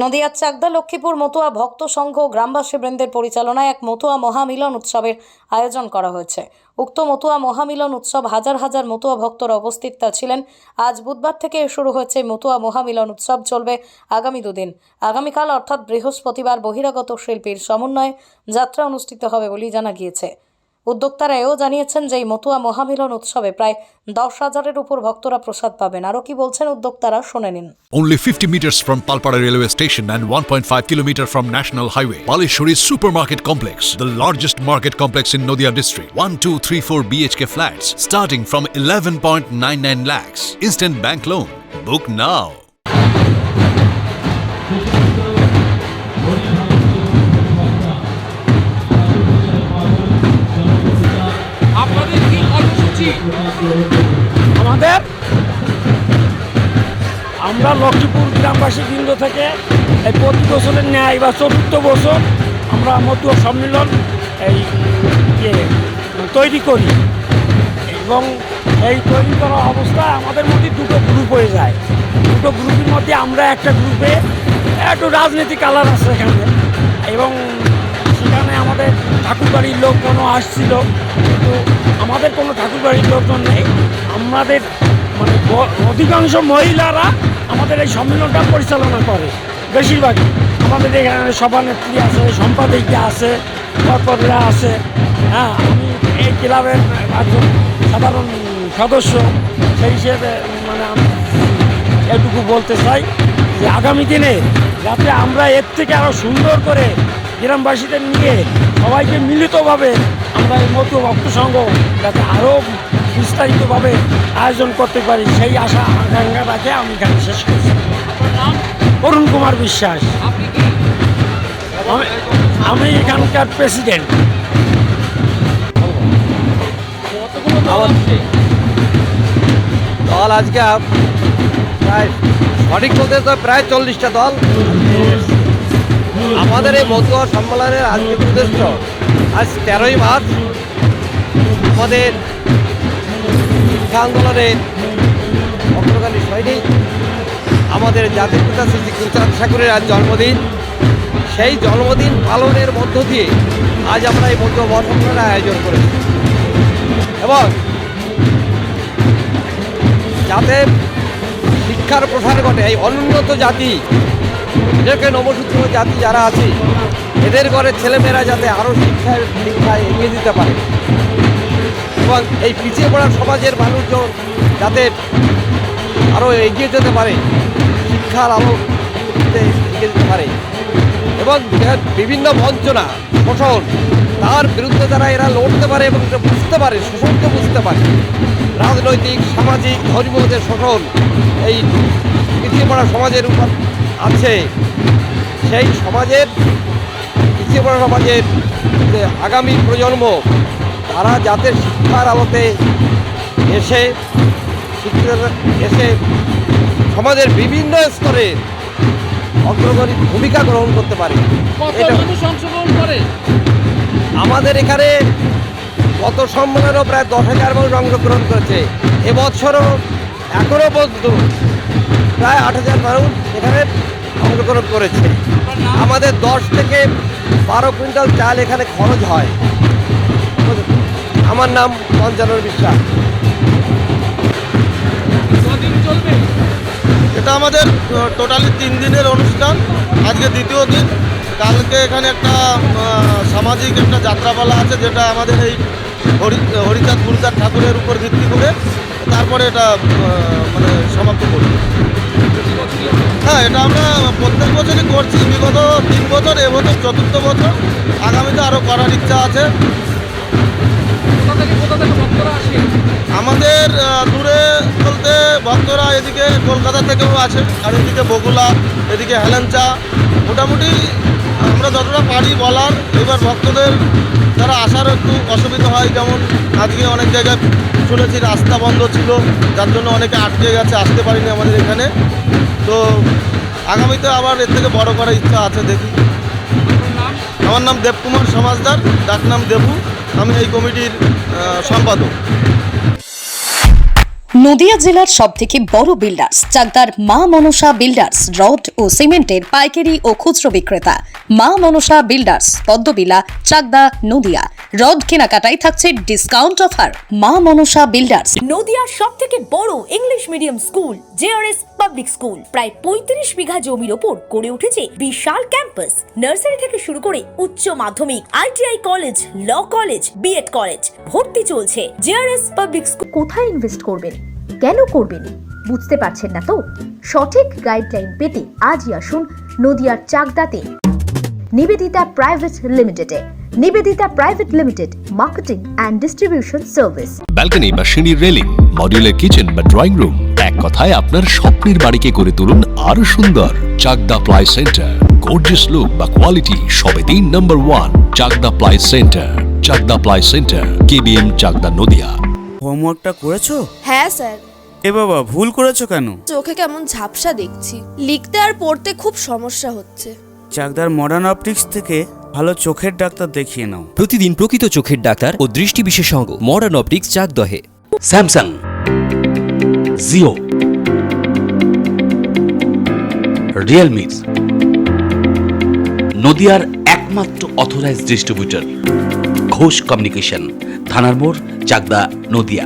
নদিয়ার চাকদা লক্ষ্মীপুর মতুয়া ভক্ত সংঘ গ্রামবাসী বৃন্দের পরিচালনায় এক মতুয়া মহামিলন উৎসবের আয়োজন করা হয়েছে। উক্ত মতুয়া মহামিলন উৎসব হাজার হাজার মতুয়া ভক্তরা উপস্থিত ছিলেন। আজ বুধবার থেকে শুরু হয়েছে মতুয়া মহামিলন উৎসব, চলবে আগামী দুদিন। আগামীকাল অর্থাৎ বৃহস্পতিবার বহিরাগত শিল্পীর সমন্বয়ে যাত্রা অনুষ্ঠিত হবে বলে জানা গিয়েছে। উদ্যোক্তারা এও জানিয়েছেন যে এই মতুয়া মহামিলন উৎসবে প্রায় 10,000-এর উপর ভক্তরা প্রসাদ পাবেন। আরও কি বলছেন উদ্যোক্তারা শুনে নিন। Only 50 meters from Palpara railway station and 1.5 kilometer from National Highway, Palishuri Supermarket Complex, the largest market complex in Nadia district. 1, 2, 3, 4 BHK flats starting from 11.99 lakhs. Instant bank loan. Book now. আমরা লক্ষ্মীপুর গ্রামবাসী বৃন্দ থেকে এই প্রতি বছরের ন্যায় এবার ৪র্থ বছর আমরা মতুয়া সম্মেলন তৈরি করি এবং এই তৈরি করা অবস্থায় আমাদের মধ্যে দুটো গ্রুপ হয়ে যায়। দুটো গ্রুপের মধ্যে আমরা একটা গ্রুপে একটু রাজনৈতিক কালার আছে এখানে, এবং সেখানে আমাদের ঠাকুরবাড়ির লোকজনও আসছিল, কিন্তু আমাদের কোনো ঠাকুরবাড়ির লোকজন নেই। আমাদের মানে অধিকাংশ মহিলারা আমাদের এই সম্মেলনটা পরিচালনা করে। বেশিরভাগই আমাদের এখানে সভানেত্রী আছে, সম্পাদিকা আছে, কর্পোরেটরা আছে। হ্যাঁ, আমি এই ক্লাবের একজন সাধারণ সদস্য, সেই হিসেবে মানে আমি এটুকু বলতে চাই যে আগামী দিনে যাতে আমরা এর থেকে আরও সুন্দর করে গ্রামবাসীদের নিয়ে সবাইকে মিলিতভাবে আমরা এই মতুয়া ভক্ত সংঘ যাতে আরও বিস্তারিতভাবে আয়োজন করতে পারি, সেই আশা আকাঙ্ক্ষা রাখে আমি এখানে শেষ করছি। অরুণ কুমার বিশ্বাস, আমি এখানকার প্রেসিডেন্ট। দল আজকে প্রায় সঠিক বলতে তো প্রায় 40টা দল। আমাদের এই মতুয়া সম্মেলনের আজকের উদ্দেশ্য, আজ 13ই মার্চ আমাদের শিক্ষা আন্দোলনের অগ্রগামী সৈনিক আমাদের জাতির পিতা শ্রী গুরুচাঁদ ঠাকুরের আজ জন্মদিন। সেই জন্মদিন পালনের মধ্য দিয়ে আজ আমরা এই মতুয়া মহাসম্মেলনের আয়োজন করেছি, এবং যাতে শিক্ষার প্রসার ঘটে, এই অনুন্নত জাতি, এদেরকে নবসূত্র জাতি যারা আছে, এদের ঘরের ছেলেমেয়েরা যাতে আরও শিক্ষায় এগিয়ে দিতে পারে, এবং এই পিছিয়ে পড়া সমাজের মানুষজন যাতে আরও এগিয়ে যেতে পারে, শিক্ষার আলো এগিয়ে যেতে পারে, এবং বিভিন্ন বঞ্চনা, শোষণ, তার বিরুদ্ধে যারা এরা লড়তে পারে এবং বুঝতে পারে, শোষণকে বুঝতে পারে, রাজনৈতিক, সামাজিক, ধর্মীয় যে শোষণ এই পিছিয়ে পড়া সমাজের উপর আছে, সেই সমাজের পিছিয়ে পড়া সমাজের যে আগামী প্রজন্ম, তারা যাতে শিক্ষার আলোতে এসে সমাজের বিভিন্ন স্তরে অগ্রগণী ভূমিকা গ্রহণ করতে পারে। আমাদের এখানে গত সম্মেলনেও প্রায় 10,000 মানুষ অংশগ্রহণ করেছে। এবছরও এখনও পর্যন্ত প্রায় 8,000 মানুষ এখানে অংশগ্রহণ করেছে। আমাদের 10 থেকে 12 কুইন্টাল চাল এখানে খরচ হয়। আমার নাম পঞ্চানন বিশ্বাস। এটা আমাদের টোটালি 3 দিনের অনুষ্ঠান, আজকে দ্বিতীয় দিন। কালকে এখানে একটা সামাজিক একটা যাত্রাপালা আছে, যেটা আমাদের এই হরিচাঁদ গুরুচাঁদ ঠাকুরের উপর ভিত্তি করে তারপরে এটা মানে সমাপ্ত করি। হ্যাঁ, এটা আমরা প্রত্যেক বছরই করছি, বিগত 3 বছর, এবছর 4র্থ বছর। আগামীতে আরও করার ইচ্ছা আছে। আমাদের দূরে বলতে ভক্তরা এদিকে কলকাতা থেকেও আছে, আর এদিকে বগুলা, এদিকে হেলেঞ্চা, মোটামুটি আমরা যতটা পারি বলার। এবার ভক্তদের যারা আসার একটু অসুবিধা হয়, যেমন আজকে অনেক জায়গায় শুনেছি রাস্তা বন্ধ ছিল, যার জন্য অনেকে আটকে গেছে, আসতে পারিনি আমাদের এখানে। তো আগামীতে আবার এর থেকে বড় করার ইচ্ছা আছে, দেখি। আমার নাম দেবকুমার সমাজদার, ডাকনাম দেবু। আমি এই কমিটির সম্পাদক। নদিয়া জেলার সবথেকে বড় বিল্ডার্স চাকদার মা মনসা বিল্ডার্স রড ও সিমেন্টের পাইকারি ও খুচরো বিক্রেতা। মা মনসা বিল্ডার্স, পদ্মবিলা, চাকদা, নদিয়া। রড কেনাকাটায় থাকছে ডিসকাউন্ট অফার। মা মনসা বিল্ডার্স। নদিয়ার সব থেকে বড় English medium school JRS public school প্রায় 35 বিঘা জমির ওপর গড়ে উঠেছে বিশাল ক্যাম্পাস। নার্সারি থেকে শুরু করে উচ্চ মাধ্যমিক, ITI college, law college, BEd college ভর্তি চলছে। জেআরএস পাবলিক স্কুল কোথায় ইনভেস্ট করবেন, কেন করবেন, বুঝতে পারছেন না তো? সঠিক গাইডলাইন পেতে আজই আসুন নদিয়ার চাকদাতে নিবেদিতা প্রাইভেট লিমিটেডে। Nivedita private limited, marketing and distribution service. Balcony বা সিঁড়ির রেলিং, মডিউলার কিচেন বা ড্রয়িং রুম, এক কথায় আপনার স্বপ্নের বাড়িকে করে তুলুন আরো সুন্দর। Chakdah ply centre, gorgeous look বা কোয়ালিটি সবেতেই number 1। Chakdah ply centre, Chakdah ply centre, KBM, Chakdah, Nadia. হোমওয়ার্কটা করেছো? হ্যাঁ স্যার। এ বাবা, ভুল করেছো কেন? চোখে কেমন ঝাপসা দেখছি, লিখতে আর পড়তে খুব সমস্যা হচ্ছে। চাকদার মডার্ন অপটিক্স থেকে ভালো চোখের ডাক্তার দেখিয়ে নাও। প্রতিদিন প্রকৃত চোখের ডাক্তার ও দৃষ্টি বিশেষজ্ঞ মডার্ন অপটিক্স চাকদহে। স্যামসাং, জিও, রিয়েলমি, নদিয়ার একমাত্র অথরাইজড ডিস্ট্রিবিউটর ঘোষ কমিউনিকেশন, থানার মোড়, চাকদা, নদিয়া।